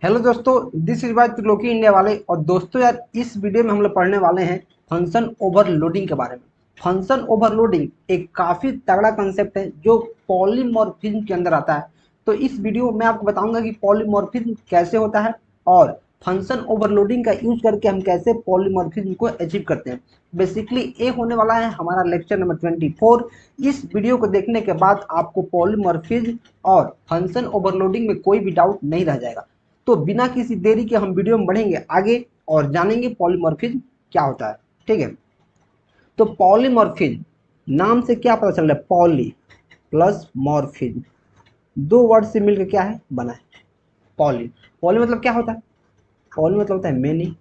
Hello दोस्तों, this is by Triloki India वाले। और दोस्तों यार, इस वीडियो में हम लोग पढ़ने वाले हैं फंक्शन ओवरलोडिंग के बारे में। फंक्शन ओवरलोडिंग एक काफ़ी तगड़ा कंसेप्ट है जो पॉलीमॉर्फिज्म के अंदर आता है। तो इस वीडियो में आपको बताऊंगा कि पॉलीमॉर्फिज्म कैसे होता है और फंक्शन ओवरलोडिंग का यूज करके हम कैसे पॉलीमॉर्फिज्म को अचीव करते हैं। बेसिकली ये होने वाला है हमारा लेक्चर नंबर 24। इस वीडियो को देखने के बाद आपको पॉलीमॉर्फिज्म और फंक्शन ओवरलोडिंग में कोई भी डाउट नहीं रह जाएगा। तो बिना किसी देरी के हम वीडियो में बढ़ेंगे आगे और जानेंगे पॉलीमॉर्फिज्म क्या होता है। ठीक है, तो पॉलीमॉर्फिज्म नाम से क्या पता चल रहा है? पॉली प्लस मॉर्फिज्म, दो वर्ड से मिलकर क्या है बना है पॉली। पॉली मतलब क्या होता है? पॉली मतलब होता है मेनी।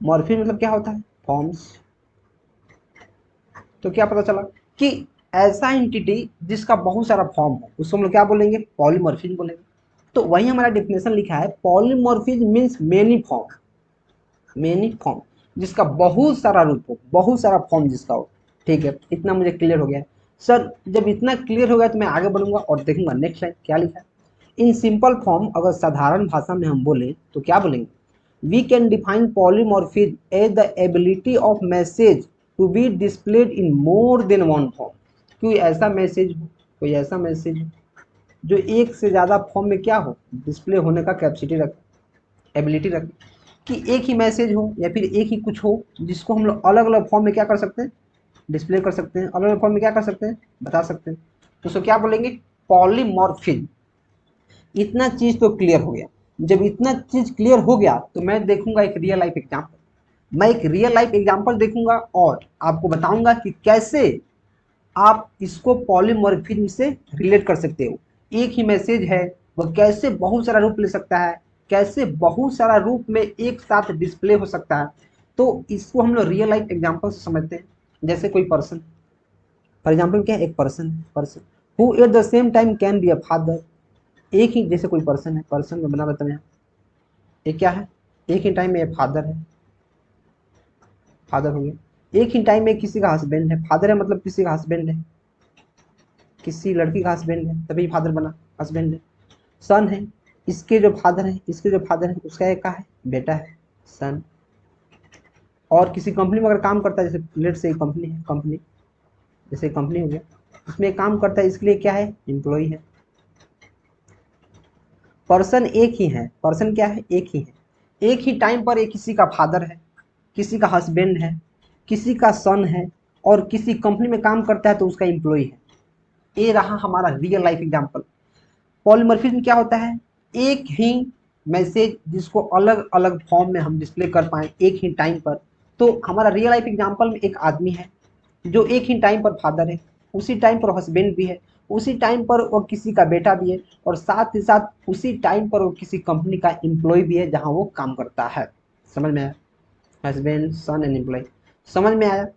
मॉर्फिज्म मतलब क्या होता है? फॉर्म्स। तो क्या पता चला कि ऐसा एंटिटी जिसका बहुत सारा फॉर्म हो उसको हम लोग क्या बोलेंगे? पॉलीमॉर्फिज्म बोलेंगे। तो वही हमारा डिफिनेशन लिखा है, polymorphism means many form. Many form जिसका बहुत सारा रूप हो, बहुत सारा फॉर्म जिसका हो। ठीक है, इतना मुझे क्लियर हो गया है। सर जब इतना क्लियर हो गया तो मैं आगे बढ़ूंगा और देखूंगा नेक्स्ट लाइन क्या लिखा है। इन सिंपल फॉर्म अगर साधारण भाषा में हम बोले तो क्या बोलेंगे? We can define polymorphism as the ability of message to be displayed in more than one form. कोई ऐसा मैसेज हो, कोई ऐसा मैसेज हो जो एक से ज़्यादा फॉर्म में क्या हो, डिस्प्ले होने का कैपेसिटी रखे, एबिलिटी रखे। कि एक ही मैसेज हो या फिर एक ही कुछ हो जिसको हम लोग अलग अलग फॉर्म में क्या कर सकते हैं? डिस्प्ले कर सकते हैं। अलग अलग फॉर्म में क्या कर सकते हैं? बता सकते हैं। तो उसको क्या बोलेंगे? पॉलीमॉर्फिज्म। इतना चीज तो क्लियर हो गया। जब इतना चीज क्लियर हो गया तो मैं देखूंगा एक रियल लाइफ एग्जाम्पल। मैं एक रियल लाइफ एग्जाम्पल देखूंगा और आपको बताऊंगा कि कैसे आप इसको पॉलीमॉर्फिज्म से रिलेट कर सकते हो। एक ही मैसेज है, वह कैसे बहुत सारा रूप ले सकता है, कैसे बहुत सारा रूप में एक साथ डिस्प्ले हो सकता है। तो इसको हम लोग रियल लाइफ एग्जांपल से समझते हैं। जैसे कोई पर्सन, फॉर एग्जांपल क्या है? एक पर्सन है, person who at the same time can be a father. एक ही जैसे कोई पर्सन है, पर्सन में बना बताया ये क्या है? एक ही टाइम में ये फादर है, फादर हो गया। एक ही टाइम में किसी का हस्बैंड है, फादर है मतलब किसी का हस्बैंड है, किसी लड़की का हस्बैंड है तभी फादर बना, हस्बैंड है। सन है, इसके जो फादर है, इसके जो फादर है उसका एक का है, बेटा है, सन। और किसी कंपनी में अगर काम करता है, जैसे लेट से कंपनी है, कंपनी जैसे कंपनी हो गया, उसमें काम करता है, इसके लिए क्या है? एम्प्लॉय है। पर्सन एक ही है, पर्सन क्या है? एक ही है। एक ही टाइम पर एक किसी का फादर है, किसी का हस्बैंड है, किसी का सन है और किसी कंपनी में काम करता है तो उसका एम्प्लॉय है। ये रहा हमारा रियल लाइफ एग्जाम्पल। पॉलीमॉर्फिज्म क्या होता है? एक ही मैसेज जिसको अलग अलग फॉर्म में हम डिस्प्ले कर पाए एक ही टाइम पर। तो हमारा रियल लाइफ एग्जांपल में एक आदमी है जो एक ही टाइम पर फादर है, उसी टाइम पर हस्बैंड भी है, उसी टाइम पर वो किसी का बेटा भी है और साथ ही साथ उसी टाइम पर वो किसी कंपनी का एम्प्लॉय भी है जहाँ वो काम करता है। समझ में आया? Husband, son and employ. समझ में आया?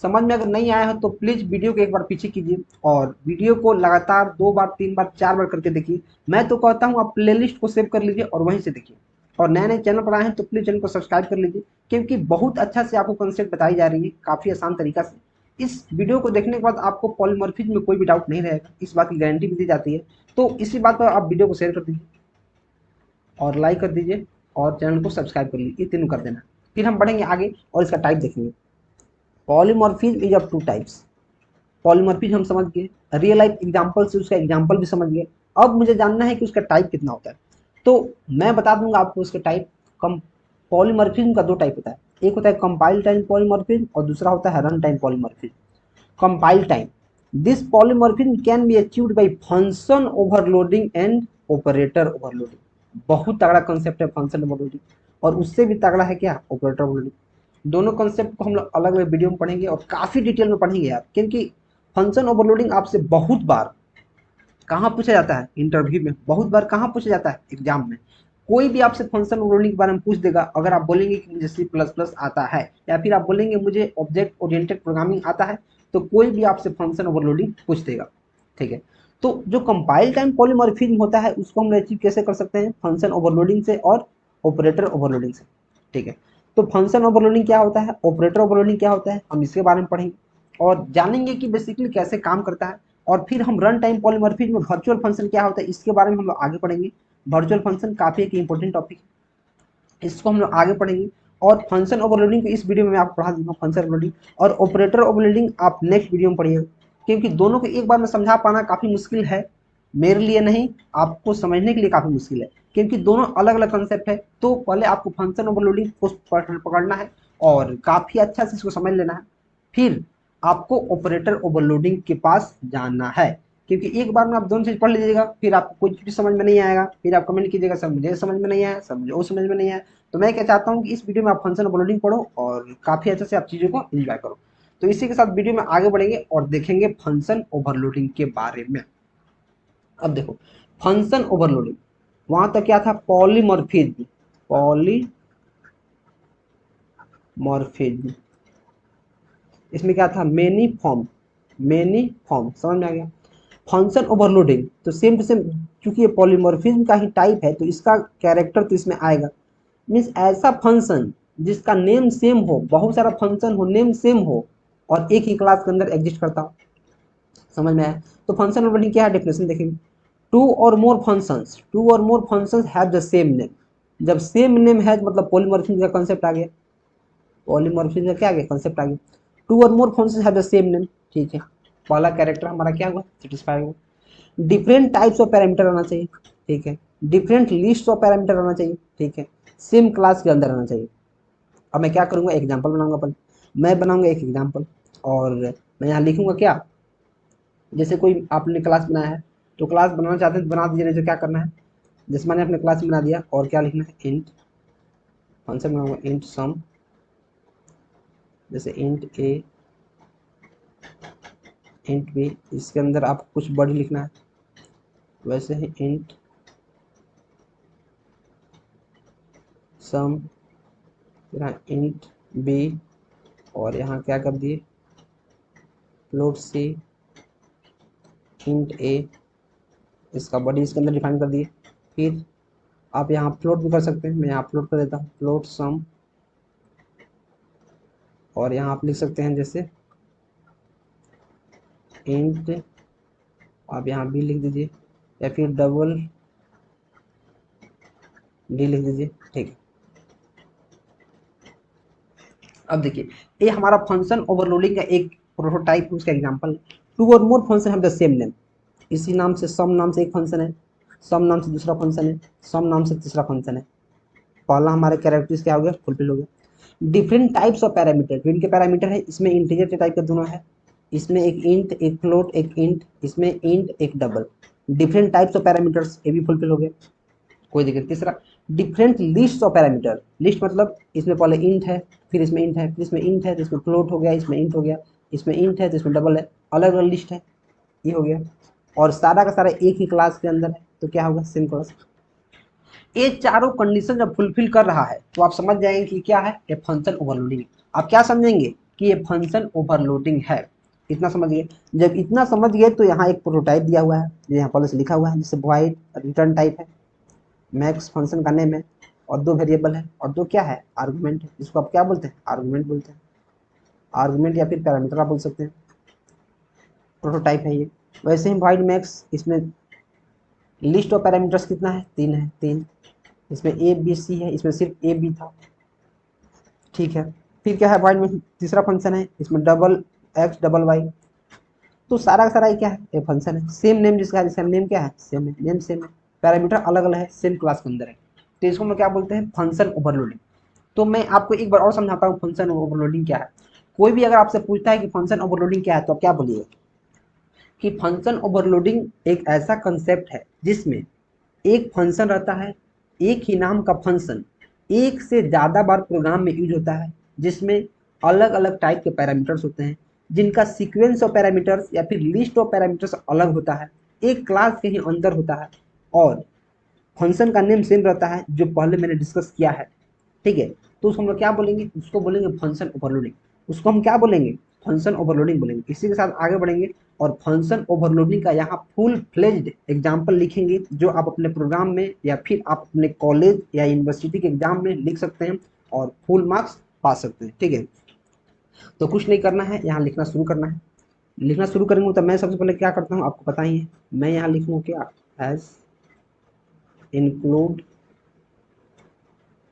समझ में अगर नहीं आया है तो प्लीज वीडियो को एक बार पीछे कीजिए और वीडियो को लगातार 2 बार 3 बार 4 बार करके देखिए। मैं तो कहता हूँ आप प्लेलिस्ट को सेव कर लीजिए और वहीं से देखिए। और नए नए चैनल पर आए हैं तो प्लीज चैनल को सब्सक्राइब कर लीजिए, क्योंकि बहुत अच्छा से आपको कंसेप्ट बताई जा रही है काफी आसान तरीका से। इस वीडियो को देखने के बाद आपको पॉलीमॉर्फिज्म में कोई भी डाउट नहीं रहेगा, इस बात की गारंटी भी दी जाती है। तो इसी बात पर आप वीडियो को शेयर कर दीजिए और लाइक कर दीजिए और चैनल को सब्सक्राइब कर लीजिए, ये तीनों कर देना। फिर हम बढ़ेंगे आगे और इसका टाइप देखेंगे। Polymorphism is of two types. Polymorphism हम समझ गए, रियल लाइफ एग्जांपल से उसका एग्जांपल भी समझ गए। अब मुझे जानना है कि उसका टाइप कितना होता है। तो मैं बता दूंगा आपको उसके टाइप। कम पॉलीमॉर्फिज्म का दो टाइप होता है, एक होता है कंपाइल टाइम पॉलीमॉर्फिज्म और दूसरा होता है run time polymorphism. Compile time, this polymorphism can be achieved by function overloading and operator overloading. बहुत तगड़ा कंसेप्ट है फंक्शन ओवरलोडिंग, और उससे भी तगड़ा है क्या? Operator overloading. दोनों कंसेप्ट को हम लोग अलग अलग वीडियो में पढ़ेंगे और काफी डिटेल में पढ़ेंगे यार, क्योंकि फंक्शन ओवरलोडिंग आपसे बहुत बार कहाँ पूछा जाता है? इंटरव्यू में। बहुत बार कहाँ पूछा जाता है? एग्जाम में। कोई भी आपसे फंक्शन ओवरलोडिंग के बारे में पूछ देगा। अगर आप बोलेंगे कि मुझे सी प्लस प्लस आता है या फिर आप बोलेंगे मुझे ऑब्जेक्ट ओरिएंटेड प्रोग्रामिंग आता है, तो कोई भी आपसे फंक्शन ओवरलोडिंग पूछ देगा। ठीक है, तो जो कंपाइल टाइम पॉलीमॉर्फिज्म होता है उसको हम अचीव कैसे कर सकते हैं? फंक्शन ओवरलोडिंग से और ऑपरेटर ओवरलोडिंग से। ठीक है, तो फंक्शन ओवरलोडिंग क्या होता है, ऑपरेटर ओवरलोडिंग क्या होता है, हम इसके बारे में पढ़ेंगे और जानेंगे कि बेसिकली कैसे काम करता है। और फिर हम रन टाइम पॉलीमॉर्फिज्म में वर्चुअल फंक्शन क्या होता है इसके बारे में हम लोग आगे पढ़ेंगे। वर्चुअल फंक्शन काफ़ी एक इंपॉर्टेंट टॉपिक है, इसको हम लोग आगे पढ़ेंगे। और फंक्शन ओवरलोडिंग को इस वीडियो में मैं आपको पढ़ा दूंगा, फंक्शन ओवरलोडिंग और ऑपरेटर ओवरलोडिंग आप नेक्स्ट वीडियो में पढ़िएगा, क्योंकि दोनों को एक बार में समझा पाना काफ़ी मुश्किल है, मेरे लिए नहीं, आपको समझने के लिए काफ़ी मुश्किल है, क्योंकि दोनों अलग अलग कंसेप्ट है। तो पहले आपको फंक्शन ओवरलोडिंग को पकड़ना है और काफ़ी अच्छा से इसको समझ लेना है, फिर आपको ऑपरेटर ओवरलोडिंग के पास जाना है, क्योंकि एक बार में आप दोनों चीज़ पढ़ लीजिएगा, फिर आपको कुछ भी समझ में नहीं आएगा, फिर आप कमेंट कीजिएगा सर मुझे समझ में नहीं आया, सर मुझे वो समझ में नहीं आया। तो मैं क्या चाहता हूँ कि इस वीडियो में आप फंक्शन ओवरलोडिंग पढ़ो और काफ़ी अच्छे से आप चीज़ों को एंजॉय करो। तो इसी के साथ वीडियो में आगे बढ़ेंगे और देखेंगे फंक्शन ओवरलोडिंग के बारे में। अब देखो फंक्शन ओवरलोडिंग, वहां तक क्या था, पॉलीमॉर्फिज्म, पॉलीमॉर्फिज्म, इसमें क्या था, मेनी फॉर्म, मेनी फॉर्म, समझ में आ गया। फंक्शन ओवरलोडिंग तो सेम टू सेम, क्योंकि ये पॉलीमॉर्फिज्म का ही टाइप है तो इसका कैरेक्टर तो इसमें आएगा, मीन्स ऐसा फंक्शन जिसका नेम सेम हो, बहुत सारा फंक्शन हो, नेम सेम हो और एक ही क्लास के अंदर एग्जिस्ट करता हो, समझ में आया। तो फंक्शन ओवरलोडिंग क्या है, डेफिनेशन देखेंगे, टू और more functions have the same name, जब सेम नेम है मतलब पॉलीमॉर्फिज्म का कंसेप्ट आ गया, पॉलीमॉर्फिज्म का क्या आ गया, कंसेप्ट आ गया। टू और more functions have the same name, ठीक है, पहला कैरेक्टर हमारा क्या हुआ, सेटिस्फाई हुआ। डिफरेंट टाइप्स ऑफ पैरामीटर आना चाहिए, ठीक है, डिफरेंट लिस्ट ऑफ पैरामीटर आना चाहिए, ठीक है, सेम क्लास के अंदर आना चाहिए। अब मैं क्या करूंगा, एग्जाम्पल बनाऊंगा अपन, मैं बनाऊंगा एक एग्जाम्पल और मैं यहाँ लिखूंगा क्या, जैसे कोई आपने क्लास बनाया है तो क्लास बनाना चाहते हैं तो बना दीजिए, नहीं तो क्या करना है, जैसे मैंने अपने क्लास में बना दिया और क्या लिखना है, इंट, फंक्शन बनाऊंगा इंट सम, जैसे इंट ए, इंट बी, इसके अंदर आपको कुछ वर्ड लिखना है, वैसे ही इंट सम, यहाँ इंट बी और यहाँ क्या कर दिए, फ्लोट सी, इंट ए, इसका बॉडी इसके अंदर डिफाइन कर दिए। फिर आप यहाँ फ्लोट भी कर सकते हैं, मैं यहाँ फ्लोट कर देता हूँ, फ्लोट सम, और यहाँ आप लिख सकते हैं जैसे इंट, आप यहाँ बी लिख दीजिए या फिर डबल डी लिख दीजिए, ठीक है। अब देखिए ये हमारा फंक्शन ओवरलोडिंग का एक प्रोटोटाइप, उसका एग्जांपल, टू और more function have the same name, इसी नाम से सम नाम से एक फंक्शन है, सम नाम से दूसरा फंक्शन है, सम नाम से तीसरा फंक्शन है, पहला हमारे कैरेक्टरिस्टिक क्या हो गया, फुलफिल हो गया। डिफरेंट टाइप्स ऑफ पैरामीटर, जो इनके पैरामीटर है, इसमें इंटीजर टाइप का दोनों है, इसमें एक इंट एक फ्लोट एक इंट, इसमें इंट एक double, different types of parameters, ये भी फुलफिल हो गया, कोई दिक्कत। तीसरा different list of parameter, list मतलब इसमें पहले इंट है, फिर इसमें इंट है, फिर इसमें इंट है तो इसमें फ्लोट हो गया, इसमें इंट हो गया, इसमें इंट है तो इसमें डबल है, अलग अलग लिस्ट है, ये हो गया। और सारा का सारा एक ही क्लास के अंदर है तो क्या होगा, सेम क्लास। ये चारों कंडीशन जब फुलफिल कर रहा है तो आप समझ जाएंगे कि क्या है, ये फंक्शन ओवरलोडिंग। आप क्या समझेंगे कि ये फंक्शन ओवरलोडिंग है, इतना समझ गए। जब इतना समझ गए तो यहाँ एक प्रोटोटाइप दिया हुआ है, जो यहाँ पहले से लिखा हुआ है, जिससे वॉइड रिटर्न टाइप है, मैक्स फंक्शन का नेम है और दो वेरिएबल है और दो क्या है, आर्गुमेंट है, इसको आप क्या बोलते हैं, आर्गुमेंट बोलते हैं, आर्गुमेंट या फिर पैरामीटर आप बोल सकते हैं, प्रोटोटाइप है ये। वैसे ही वाइड मैक्स, इसमें लिस्ट ऑफ पैरामीटर्स कितना है, तीन है, तीन, इसमें ए बी सी है, इसमें सिर्फ ए बी था, ठीक है। फिर क्या है, वाइड में तीसरा फंक्शन है, इसमें डबल एक्स डबल वाई, तो सारा का सारा ये क्या है, ये फंक्शन है, सेम नेम जिसका है, जिसका नेम क्या है, सेम है, नेम सेम है, पैरामीटर अलग अलग है, सेम क्लास के अंदर है, तो इसको हम क्या बोलते हैं, फंक्शन ओवरलोडिंग। तो मैं आपको एक बार और समझाता हूँ फंक्शन ओवरलोडिंग क्या है। कोई भी अगर आपसे पूछता है कि फंक्शन ओवरलोडिंग क्या है तो आप क्या बोलिएगा कि फंक्शन ओवरलोडिंग एक ऐसा कंसेप्ट है जिसमें एक फंक्शन रहता है, एक ही नाम का फंक्शन एक से ज़्यादा बार प्रोग्राम में यूज होता है, जिसमें अलग अलग टाइप के पैरामीटर्स होते हैं, जिनका सीक्वेंस ऑफ पैरामीटर्स या फिर लिस्ट ऑफ पैरामीटर्स अलग होता है, एक क्लास के ही अंदर होता है, और फंक्शन का नेम सेम रहता है जो पहले मैंने डिस्कस किया है, ठीक है। तो उसको हम लोग क्या बोलेंगे, उसको बोलेंगे फंक्शन ओवरलोडिंग, उसको हम क्या बोलेंगे, फंक्शन ओवरलोडिंग बोलेंगे। इसी के साथ आगे बढ़ेंगे और फंक्शन ओवरलोडिंग का यहाँ फुल फ्लेज्ड एग्जाम्पल लिखेंगे, जो आप अपने प्रोग्राम में या फिर आप अपने कॉलेज या यूनिवर्सिटी के एग्जाम में लिख सकते हैं और फुल मार्क्स पा सकते हैं, ठीक है। तो कुछ नहीं करना है, यहाँ लिखना शुरू करना है। लिखना शुरू करेंगे तो मैं सबसे पहले क्या करता हूँ आपको पता ही है, मैं यहाँ लिखूँगा क्या, एज इंक्लूड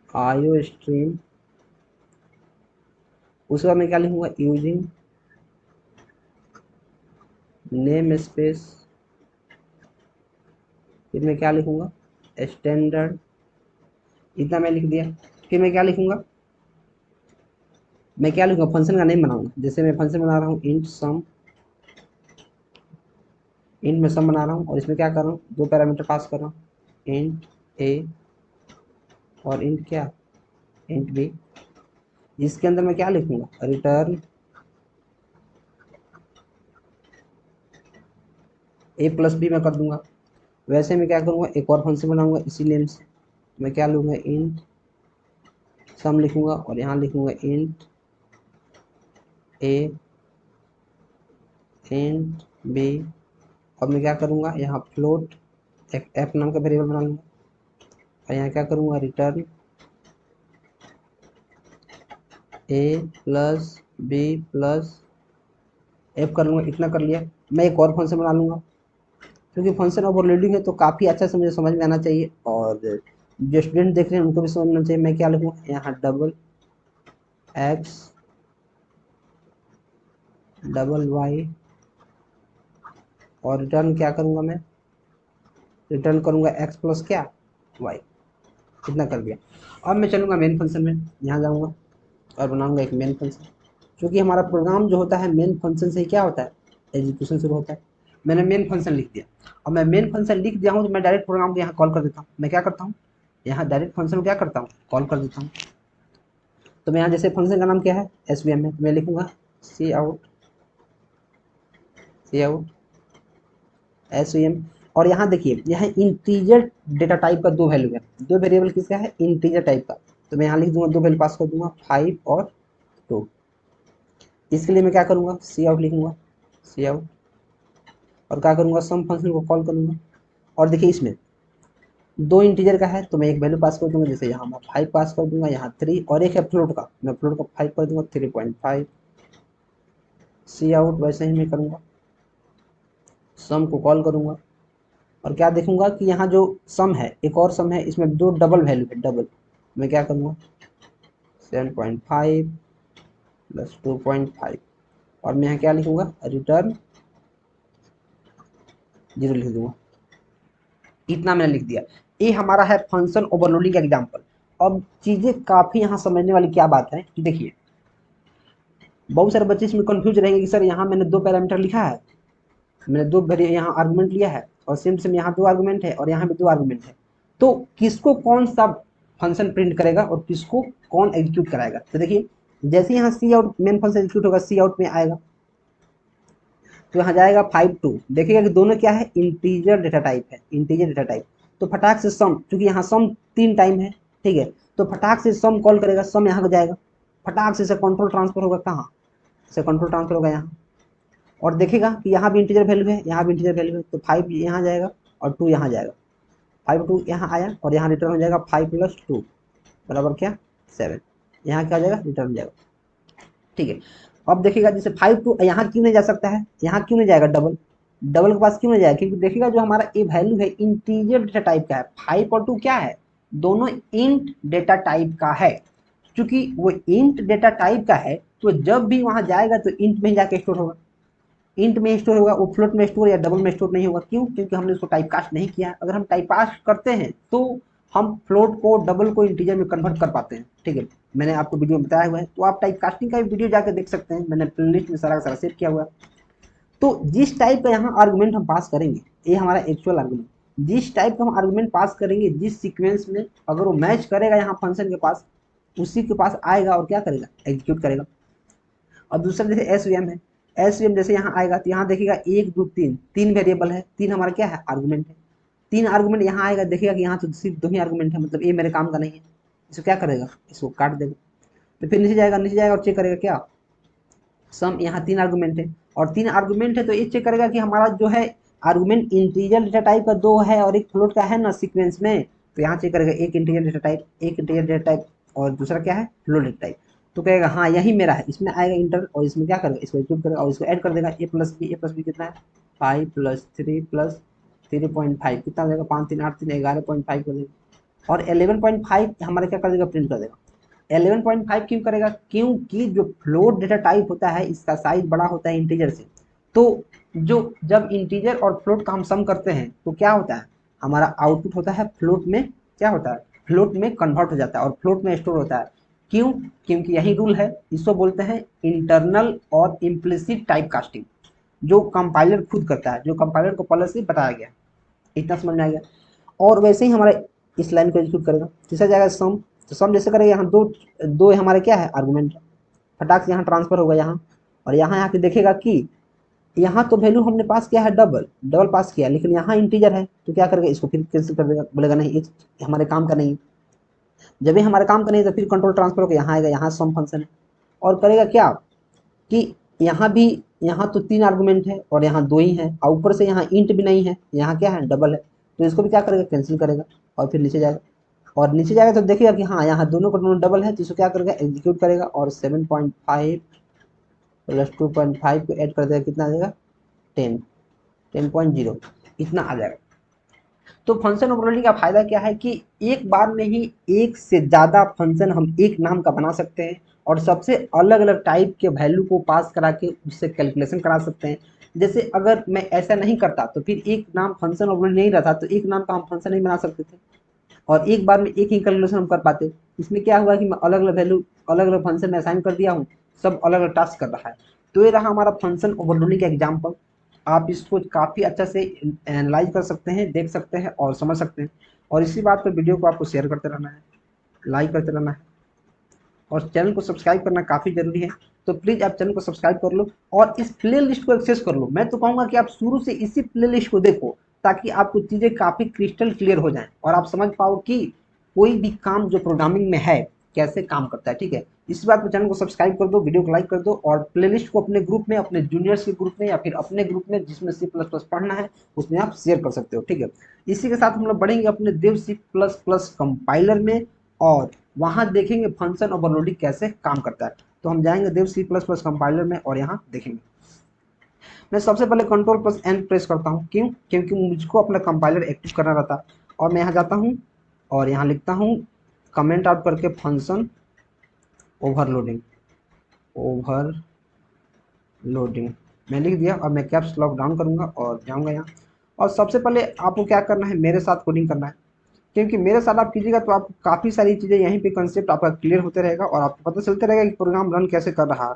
आयो स्ट्रीम, उसके बाद मैं क्या लिखूंगा, यूजिंग नेम स्पेस, फिर मैं क्या लिखूंगा, स्टैंडर्ड, इतना मैं लिख दिया। फिर मैं क्या लिखूंगा, मैं क्या लिखूंगा, फंक्शन का नेम बनाऊंगा। जैसे मैं फंक्शन बना रहा हूँ इंट सम, इंट में सम बना रहा हूँ और इसमें क्या कर रहा हूँ, दो पैरामीटर पास कर रहा हूँ, इंट ए और इंट क्या, इंट बी। इसके अंदर मैं क्या लिखूंगा, रिटर्न ए प्लस बी मैं कर दूंगा। वैसे मैं क्या करूँगा, एक और फंक्शन बनाऊंगा इसी नेम से, मैं क्या लूँगा, इंट सम लिखूंगा और यहाँ लिखूंगा इंट ए इंट बी, और मैं क्या करूँगा, यहाँ फ्लोट एक एफ नाम का वेरिएबल बना लूँगा और यहाँ क्या करूँगा, रिटर्न ए प्लस बी प्लस एफ कर लूँगा। इतना कर लिया। मैं एक और फंक्शन बना लूँगा, क्योंकि फंक्शन ओवरलोडिंग है तो काफ़ी अच्छा से मुझे समझ में आना चाहिए और जो स्टूडेंट देख रहे हैं उनको भी समझना चाहिए। मैं क्या लिखूँगा, यहाँ डबल एक्स डबल वाई और रिटर्न क्या करूँगा, मैं रिटर्न करूँगा एक्स प्लस क्या, वाई। इतना कर दिया। अब मैं चलूँगा मेन फंक्शन में, यहाँ जाऊँगा और बनाऊँगा एक मेन फंक्शन, क्योंकि हमारा प्रोग्राम जो होता है मेन फंक्शन से ही क्या होता है, एग्जीक्यूशन शुरू होता है। मैंने मेन फंक्शन लिख दिया। अब मैं मेन फंक्शन लिख दिया हूँ तो मैं डायरेक्ट प्रोग्राम को यहाँ कॉल कर देता हूँ। मैं क्या करता हूँ, यहाँ डायरेक्ट फंक्शन को क्या करता हूँ, कॉल कर देता हूँ। तो मैं यहाँ जैसे फंक्शन का नाम क्या है, SVM है, तो मैं लिखूँगा सी आउट SVM। और यहाँ देखिए, यहाँ इंटीजर डेटा टाइप का दो वैल्यू है, दो वेरिएबल किसका है, इंटीजर टाइप का। तो मैं यहाँ लिख दूंगा, दो वैल्यू पास कर दूंगा 5 और 2। इसके लिए मैं क्या करूँगा, सी आउट लिखूंगा, सी आउट, और क्या करूँगा, सम फंक्शन को कॉल करूँगा। और देखिए इसमें दो इंटीजर का है तो मैं एक वैल्यू पास कर दूंगा, जैसे यहाँ मैं 5 पास कर दूंगा, यहाँ 3, और एक है फ्लोट का, मैं फ्लोट का 5 कर दूंगा, 3.5। सी आउट वैसे ही मैं करूँगा, सम को कॉल करूँगा और क्या देखूंगा कि यहाँ जो सम है, एक और सम है, इसमें दो डबल वैल्यू है, डबल। मैं क्या करूँगा, 7.5 प्लस 2.5, और मैं यहाँ क्या लिखूंगा, रिटर्न 0 लिख दूंगा। इतना मैंने लिख दिया। ये हमारा है फंक्शन ओवरलोडिंग का एग्जाम्पल। अब चीज़ें काफ़ी यहाँ समझने वाली क्या बात है कि देखिए, बहुत सारे बच्चे इसमें कंफ्यूज रहेंगे कि सर यहाँ मैंने दो पैरामीटर लिखा है, मैंने दो यहाँ आर्गुमेंट लिया है और सेम सेम यहाँ दो आर्गुमेंट है और यहाँ भी दो आर्गुमेंट है, तो किसको कौन सा फंक्शन प्रिंट करेगा और किसको कौन एग्जीक्यूट कराएगा। तो देखिए, जैसे यहाँ सी आउट मेन फंक्शन एग्जीक्यूट होगा, सी आउट में आएगा तो यहाँ जाएगा 5 2, देखिएगा कि दोनों क्या है, इंटीजर डेटा टाइप है, इंटीजर डेटा टाइप। तो फटाक से सम, क्योंकि यहाँ सम 3 टाइम है, ठीक है, तो फटाक से सम कॉल करेगा, सम यहाँ को जाएगा, फटाक से कंट्रोल ट्रांसफर होगा, कहाँ से कंट्रोल ट्रांसफर होगा यहाँ, और देखेगा कि यहाँ भी इंटीजर वैल्यू है, यहाँ भी इंटीजर वैल्यू है, तो 5 यहाँ जाएगा और 2 यहाँ जाएगा, 5 2 यहाँ आया और यहाँ रिटर्न हो जाएगा 5 + 2 बराबर क्या, 7। यहाँ क्या हो जाएगा, रिटर्न हो जाएगा, ठीक है। अब देखिएगा जैसे 5 2 यहाँ क्यों नहीं जा सकता है, यहाँ क्यों नहीं जाएगा, डबल डबल के पास क्यों नहीं जाएगा, क्योंकि देखिएगा जो हमारा ए वैल्यू है इंटीजर डेटा टाइप का है, 5 और 2 क्या है, दोनों इंट डेटा टाइप का है। क्योंकि वो इंट डेटा टाइप का है तो जब भी वहां जाएगा तो इंट में ही जाके स्टोर होगा, इंट में स्टोर होगा, वो फ्लोट में स्टोर या डबल में स्टोर नहीं होगा। क्यों, क्योंकि हमने उसको टाइप कास्ट नहीं किया है। अगर हम टाइप कास्ट करते हैं तो हम फ्लोट को डबल को इंटीजर में कन्वर्ट कर पाते हैं, ठीक है, मैंने आपको वीडियो में बताया हुआ है, तो आप टाइप कास्टिंग का भी वीडियो जाकर देख सकते हैं, मैंने प्लेलिस्ट में सारा का सारा सेव किया हुआ है। तो जिस टाइप का यहाँ आर्गूमेंट हम पास करेंगे, ये हमारा एक्चुअल आर्गूमेंट, जिस टाइप का हम आर्गूमेंट पास करेंगे, जिस सीक्वेंस में अगर वो मैच करेगा यहाँ फंक्शन के पास, उसी के पास आएगा और क्या करेगा, एग्जीक्यूट करेगा। और दूसरा जैसे SVM है, SVM जैसे यहाँ आएगा तो यहाँ देखिएगा 1 2 3 तीन वेरिएबल है, तीन हमारा क्या है, आर्गूमेंट है, तीन आर्गूमेंट यहाँ आएगा, देखिएगा कि यहाँ तो सिर्फ 2 ही आर्गूमेंट है, मतलब ये मेरे काम का नहीं है, इसको क्या करेगा, इसको काट देगा। तो फिर नीचे जाएगा और चेक करेगा क्या, सम, यहाँ 3 आर्गूमेंट है और 3 आर्गूमेंट है, तो ये चेक करेगा कि हमारा जो है आर्गूमेंट इंटीजर डेटा टाइप का 2 है और एक फ्लोट का है ना सीक्वेंस में, तो यहाँ चेक करेगा एक इंटीजर डेटा टाइप, एक इंटीजर डेटा टाइप और दूसरा क्या है, फ्लोट डेटा टाइप। तो कहेगा हाँ यही मेरा है, इसमें आएगा इंटर और इसमें क्या करेगा, इसको एग्जीक्यूट करेगा और इसको ऐड कर देगा, a + b कितना है, 5 + 3 + 3.5 कितना हो जाएगा, 5 3 8 3 11.5 कर देगा। और 11.5 हमारे क्या कर देगा, प्रिंट कर देगा। 11.5 क्यों करेगा, क्योंकि जो फ्लोट डेटा टाइप होता है इसका साइज बड़ा होता है इंटीजर से। तो जो जब इंटीजर और फ्लोट का हम सम करते हैं तो क्या होता है, हमारा आउटपुट होता है फ्लोट में, क्या होता है, फ्लोट में कन्वर्ट हो जाता है और फ्लोट में स्टोर होता है। क्यों, क्योंकि यही रूल है, इसको बोलते हैं इंटरनल और इम्प्लिसिट टाइप कास्टिंग, जो कंपाइलर खुद करता है, जो कंपाइलर को पहले से बताया गया। इतना समझ में आ गया। और वैसे ही हमारा इस लाइन को एग्जीक्यूट करेगा, तीसरा जाएगा सम। तो सम जैसे करेगा, यहाँ दो दो हमारे क्या है, आर्गूमेंट, फटाक से यहाँ ट्रांसफर होगा यहाँ, और यहाँ आके देखेगा कि यहाँ तो वैल्यू हमने पास किया है डबल, डबल पास किया, लेकिन यहाँ इंटीजर है, तो क्या करेगा, इसको फिर कैंसिल कर देगा, बोलेगा नहीं ये हमारे काम का नहीं है। जब भी हमारे काम का नहीं है तो फिर कंट्रोल ट्रांसफर होकर यहाँ आएगा, यहाँ सम फंक्शन है, और करेगा क्या कि यहाँ भी, यहाँ तो 3 आर्गूमेंट है और यहाँ 2 ही है, और ऊपर से यहाँ इंट भी नहीं है, यहाँ क्या है, डबल है, तो इसको भी क्या करेगा, कैंसिल करेगा, और फिर नीचे जाएगा। और नीचे जाएगा तो देखिएगा कि हाँ यहाँ दोनों को दोनों डबल है, तो इसको क्या करेगा, एग्जीक्यूट करेगा, और 7.5 प्लस 2.5 को ऐड कर देगा, कितना आ जाएगा, 10, 10.0 इतना आ जाएगा। तो फंक्शन ओवरलोडिंग का फायदा क्या है कि एक बार में ही एक से ज़्यादा फंक्शन हम एक नाम का बना सकते हैं, और सबसे अलग अलग टाइप के वैल्यू को पास करा के उससे कैलकुलेशन करा सकते हैं। जैसे अगर मैं ऐसा नहीं करता तो फिर एक नाम फंक्शन ओवरलोडिंग नहीं रहता, तो एक नाम का हम फंक्शन नहीं बना सकते थे, और एक बार में एक ही कैलकुलेशन हम कर पाते। इसमें क्या हुआ कि मैं अलग अलग वैल्यू अलग अलग फंक्शन में असाइन कर दिया हूँ, सब अलग अलग टास्क कर रहा है। तो ये रहा हमारा फंक्शन ओवरलोडिंग का एग्जाम्पल। आप इसको काफ़ी अच्छा से एनालाइज कर सकते हैं, देख सकते हैं और समझ सकते हैं। और इसी बात पर वीडियो को आपको शेयर करते रहना है, लाइक करते रहना है, और चैनल को सब्सक्राइब करना काफ़ी ज़रूरी है। तो प्लीज़ आप चैनल को सब्सक्राइब कर लो और इस प्ले लिस्ट को एक्सेस कर लो। मैं तो कहूँगा कि आप शुरू से इसी प्ले लिस्ट को देखो, ताकि आपको चीज़ें काफ़ी क्रिस्टल क्लियर हो जाएं और आप समझ पाओ कि कोई भी काम जो प्रोग्रामिंग में है कैसे काम करता है। ठीक है, इस बात पर चैनल को सब्सक्राइब कर दो, वीडियो को लाइक कर दो, और प्लेलिस्ट को अपने ग्रुप में, अपने जूनियर्स के ग्रुप में या फिर अपने ग्रुप में जिसमें C++ पढ़ना है उसमें आप शेयर कर सकते हो। ठीक है, इसी के साथ हम लोग बढ़ेंगे अपने देव C++ कंपाइलर में, और वहाँ देखेंगे फंक्शन ओवरलोडिंग कैसे काम करता है। तो हम जाएंगे देव C++ कंपाइलर में और यहाँ देखेंगे। मैं सबसे पहले Ctrl+N प्रेस करता हूँ, क्यों, क्योंकि मुझको अपना कंपाइलर एक्टिव करना रहता है। और मैं यहाँ जाता हूँ और यहाँ लिखता हूँ कमेंट आउट करके फंक्शन ओवरलोडिंग, ओवरलोडिंग मैं लिख दिया। और मैं कैप्स लॉक डाउन करूँगा और जाऊँगा यहाँ। और सबसे पहले आपको क्या करना है, मेरे साथ कोडिंग करना है, क्योंकि मेरे साथ आप कीजिएगा तो आपको काफ़ी सारी चीज़ें यहीं पे कंसेप्ट आपका क्लियर होते रहेगा और आपको पता चलता रहेगा कि प्रोग्राम रन कैसे कर रहा है।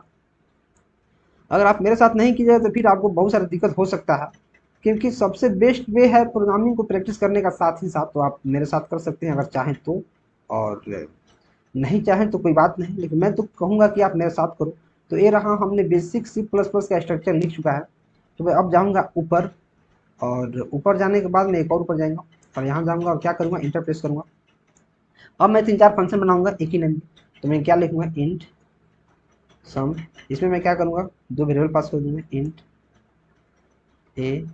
अगर आप मेरे साथ नहीं कीजिएगा तो फिर आपको बहुत सारी दिक्कत हो सकता है, क्योंकि सबसे बेस्ट वे है प्रोग्रामिंग को प्रैक्टिस करने का साथ ही साथ। तो आप मेरे साथ कर सकते हैं अगर चाहें तो, और नहीं चाहें तो कोई बात नहीं, लेकिन मैं तो कहूँगा कि आप मेरे साथ करो। तो ये रहा, हमने बेसिक C++ का स्ट्रक्चर लिख चुका है। तो मैं अब जाऊँगा ऊपर, और ऊपर जाने के बाद मैं एक और ऊपर जाएंगा और यहाँ जाऊँगा और क्या करूँगा, इंटर प्रेस करूँगा। अब मैं 3-4 फंक्शन बनाऊँगा एक ही नेम में। तो मैं क्या लिखूँगा, इंट सम। इसमें मैं क्या करूँगा, 2 वेरिएबल पास कर दूँगा, इंट ए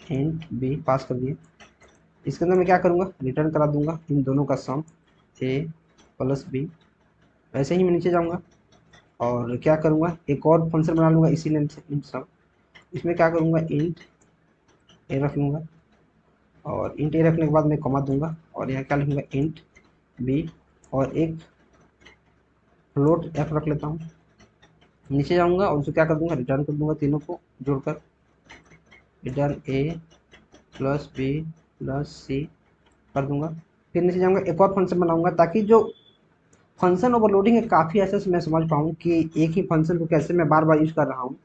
इंट बी पास कर दिए। इसके अंदर मैं क्या करूँगा, रिटर्न करा दूँगा इन दोनों का सम, ए प्लस बी। वैसे ही मैं नीचे जाऊँगा और क्या करूँगा, एक और फंक्शन बना लूँगा इसी नेम से, इंट सम। इसमें क्या करूँगा, इंट ए रख लूँगा, और इंट ए रखने के बाद मैं कॉमा दूँगा और यहाँ क्या लिखूँगा, इंट बी, और एक फ्लोट एफ रख लेता हूँ। नीचे जाऊँगा और उसको क्या कर दूँगा, रिटर्न कर दूँगा तीनों को जोड़कर, रिटर्न ए प्लस बी प्लस सी कर दूँगा। फिर नीचे जाऊँगा, एक और फंक्शन बनाऊँगा, ताकि जो फंक्शन ओवरलोडिंग है काफ़ी ऐसे से मैं समझ पाऊँ कि एक ही फंक्शन को कैसे मैं बार बार यूज़ कर रहा हूँ,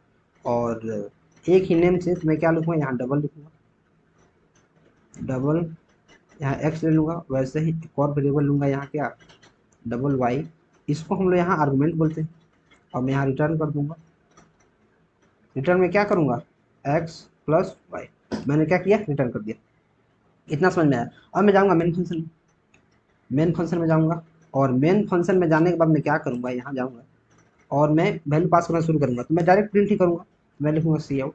और एक ही नेम से। तो मैं क्या लिखूँगा, यहाँ डबल लिखूँगा, डबल यहाँ एक्स ले लूँगा। वैसे ही एक और वेरिएबल लूँगा यहाँ क्या, डबल वाई, इसको हम लोग यहाँ आर्गूमेंट बोलते हैं। और मैं यहाँ रिटर्न कर दूँगा, रिटर्न में क्या करूँगा, एक्स प्लस वाई। मैंने क्या किया, रिटर्न कर दिया। इतना समझ में आया। अब मैं जाऊँगा मेन फंक्शन में, मेन फंक्शन में जाऊँगा, और मेन फंक्शन में जाने के बाद मैं क्या करूँगा, यहाँ जाऊँगा और मैं वैल्यू पास करना शुरू करूँगा। तो मैं डायरेक्ट प्रिंट ही करूँगा, मैं लिखूँगा सी आउट,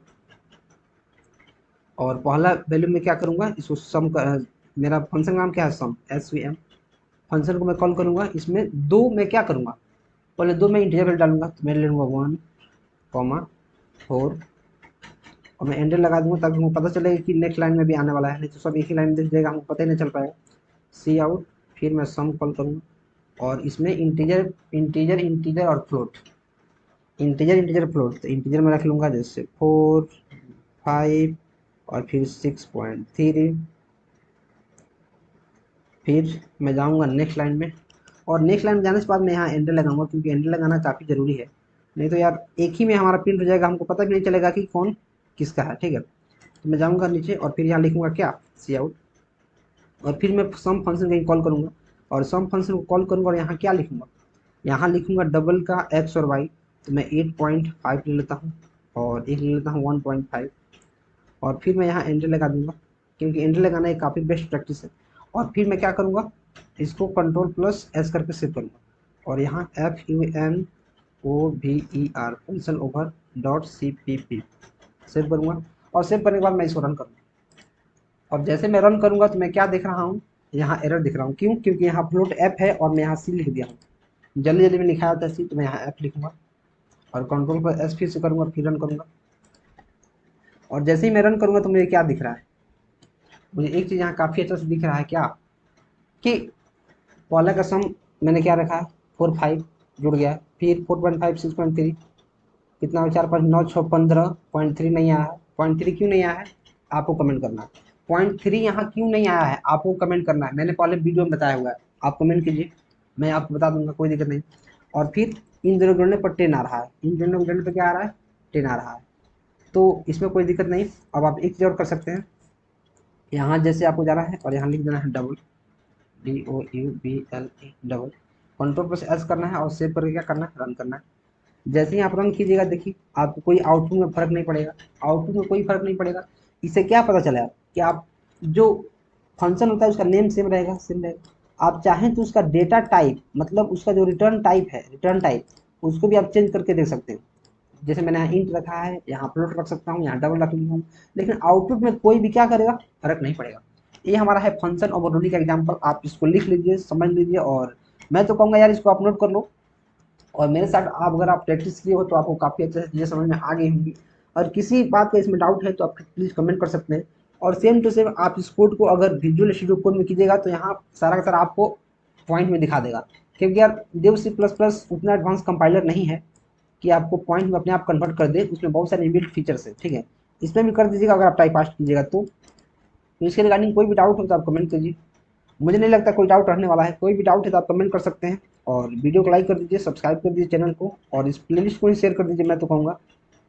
और पहला वैल्यू में क्या करूँगा, इसको सम कर, मेरा फंक्शन का नाम क्या है, सम, SVM। फंक्शन को मैं कॉल करूँगा, इसमें दो मैं क्या करूँगा, पहले दो मैं इंटीजर वैल्यू डालूंगा। तो मैं ले लूँगा 1, 4, और मैं एंटर लगा दूंगा ताकि हमको पता चलेगा कि नेक्स्ट लाइन में भी आने वाला है, नहीं तो सब एक ही लाइन में दिख जाएगा, हमको पता ही नहीं चल पाएगा। सी आउट, फिर मैं सम कॉल करूँगा और इसमें इंटीजर इंटीजर इंटीजर और फ्लोट, इंटीजर इंटीजर फ्लोट, तो इंटीजर में रख लूँगा जैसे 4 5 और फिर 6.3। फिर मैं जाऊँगा नेक्स्ट लाइन में, और नेक्स्ट लाइन में जाने के बाद मैं यहाँ एंटर लगाऊंगा क्योंकि एंटर लगाना काफ़ी ज़रूरी है, नहीं तो यार एक ही में हमारा प्रिंट हो जाएगा, हमको पता भी नहीं चलेगा कि कौन किसका है। ठीक है, तो मैं जाऊँगा नीचे और फिर यहाँ लिखूँगा क्या, सी आउट, और फिर मैं सम फंक्शन कहीं कॉल करूँगा और सम फंक्शन को कॉल करूँगा और यहाँ क्या लिखूँगा, यहाँ लिखूँगा डबल का एक्स और वाई, तो मैं 8.5 ले लेता हूँ और एक ले लेता हूँ 1.5, और फिर मैं यहाँ एंटर लगा दूँगा क्योंकि एंटर लगाना एक काफ़ी बेस्ट प्रैक्टिस है। और फिर मैं क्या करूँगा, इसको कंट्रोल प्लस एस करके सेव करूँगा और यहाँ FUNOVER function over dot CPP save करूँगा, और सेव करने के बाद मैं इसको रन करूँगा। अब जैसे मैं रन करूँगा तो मैं क्या देख रहा हूँ, यहाँ एरर दिख रहा हूँ, क्यों, क्योंकि यहाँ फ्लोट ऐप है और मैं यहाँ सी लिख दिया हूँ, जल्दी जल्दी में लिखा था सी, तो मैं यहाँ ऐप लिखूँगा और कंट्रोल पर एस फिर से करूँगा, फिर रन करूँगा। और जैसे ही मैं रन करूँगा तो मुझे क्या दिख रहा है, मुझे एक चीज़ यहाँ काफ़ी अच्छा से दिख रहा है क्या, कि पहला का सम मैंने क्या रखा है 4 5 जुड़ गया, फिर 4.5 6.3 कितना 4 5 9 6 15.3 नहीं आया है, 0.3 क्यों नहीं आया है आपको कमेंट करना है, 0.3 यहाँ क्यों नहीं आया है आपको कमेंट करना है, मैंने पहले वीडियो में बताया हुआ है, आप कमेंट कीजिए मैं आपको बता दूंगा, कोई दिक्कत नहीं। और फिर इन दोनों जुड़ने पर 10 आ रहा है, इन दोनों जुड़ने पर क्या आ रहा है 10 आ रहा है, तो इसमें कोई दिक्कत नहीं। अब आप एक चीज़ और कर सकते हैं, यहाँ जैसे आपको जाना है और यहाँ लिख देना है double DOUBLE double, control plus S करना है और सेव करके क्या करना है रन करना है। जैसे ही आप रन कीजिएगा देखिए आपको कोई आउटपुट में फ़र्क नहीं पड़ेगा, आउटपुट में कोई फ़र्क नहीं पड़ेगा। इससे क्या पता चला कि आप जो फंक्शन होता है उसका नेम सेम रहेगा, सेम रहेगा। आप चाहें तो उसका डेटा टाइप मतलब उसका जो रिटर्न टाइप है, रिटर्न टाइप उसको भी आप चेंज करके देख सकते हो। जैसे मैंने यहाँ इंट रखा है, यहाँ फ्लोट रख सकता हूँ, यहाँ डबल रख लूँगा, लेकिन आउटपुट में कोई भी क्या करेगा फर्क नहीं पड़ेगा। ये हमारा है फंक्शन ओवरलोडिंग का एग्जाम्पल, आप इसको लिख लीजिए, समझ लीजिए, और मैं तो कहूँगा यार इसको अपलोड कर लो और मेरे साथ आप अगर आप प्रैक्टिस किए हो तो आपको काफ़ी अच्छे से चीज़ें समझ में आ गई होंगी। और किसी बात का इसमें डाउट है तो आप प्लीज़ कमेंट कर सकते हैं। और सेम टू सेम आप इस कोड को अगर विजुअल स्टूडियो कोड में कीजिएगा तो यहाँ सारा का सारा आपको पॉइंट में दिखा देगा, क्योंकि यार देव C++ उतना एडवांस कंपाइलर नहीं है कि आपको पॉइंट में अपने आप कन्वर्ट कर दे, उसमें बहुत सारे इनबिल्ट फीचर्स है। ठीक है, इसमें भी कर दीजिएगा अगर आप टाइप फास्ट कीजिएगा तो इसके रिगार्डिंग कोई भी डाउट हो तो आप कमेंट कीजिए, मुझे नहीं लगता कोई डाउट रहने वाला है। कोई भी डाउट है तो आप कमेंट कर सकते हैं, और वीडियो को लाइक कर दीजिए, सब्सक्राइब कर दीजिए चैनल को, और इस प्लेलिस्ट को ही शेयर कर दीजिए। मैं तो कहूँगा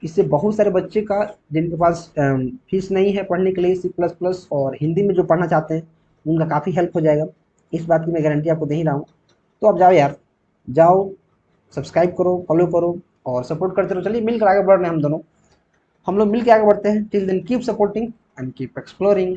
इससे बहुत सारे बच्चे का जिनके पास फीस नहीं है पढ़ने के लिए C++ और हिंदी में जो पढ़ना चाहते हैं उनका काफ़ी हेल्प हो जाएगा, इस बात की मैं गारंटी आपको दे ही रहा हूँ। तो अब जाओ यार, जाओ सब्सक्राइब करो, फॉलो करो और सपोर्ट करते रहो। चलिए मिलकर आगे बढ़ रहे हैं हम दोनों, हम लोग मिलकर आगे बढ़ते हैं। Till then keep supporting and keep exploring.